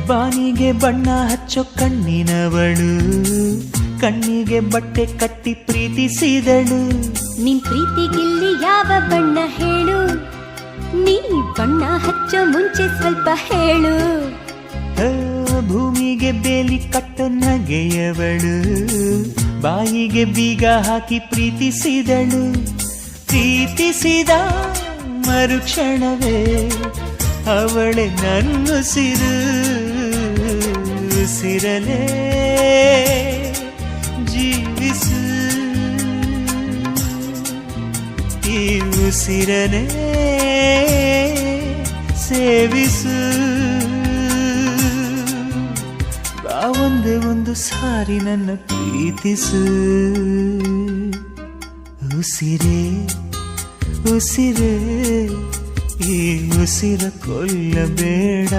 ಬಾನಿಗೆ ಬಣ್ಣ ಹಚ್ಚೋ ಕಣ್ಣಿನವಳು, ಕಣ್ಣಿಗೆ ಬಟ್ಟೆ ಕಟ್ಟಿ ಪ್ರೀತಿಸಿದಳು. ನಿನ್ ಪ್ರೀತಿಗಿಲ್ಲಿ ಯಾವ ಬಣ್ಣ ಹೇಳು, ನೀ ಬಣ್ಣ ಹಚ್ಚೋ ಮುಂಚೆ ಸ್ವಲ್ಪ ಹೇಳು. ಭೂಮಿಗೆ ಬೇಲಿ ಕಟ್ಟೋ ನಗೆಯವಳು, ಬಾಯಿಗೆ ಬೀಗ ಹಾಕಿ ಪ್ರೀತಿಸಿದಳು. ಪ್ರೀತಿಸಿದ ಮರುಕ್ಷಣವೇ ಅವಳೆ ನನ್ನುಸಿರು, ಉಸಿರಲೇ ಜೀವಿಸು, ಈ ಉಸಿರನೇ ಸೇವಿಸು. ಬಾ ಒಂದೇ ಒಂದು ಸಾರಿ ನನ್ನ ಪ್ರೀತಿಸು. ಉಸಿರೇ ಉಸಿರೇ ಈ ಉಸಿರ ಕೊಲ್ಲಬೇಡ.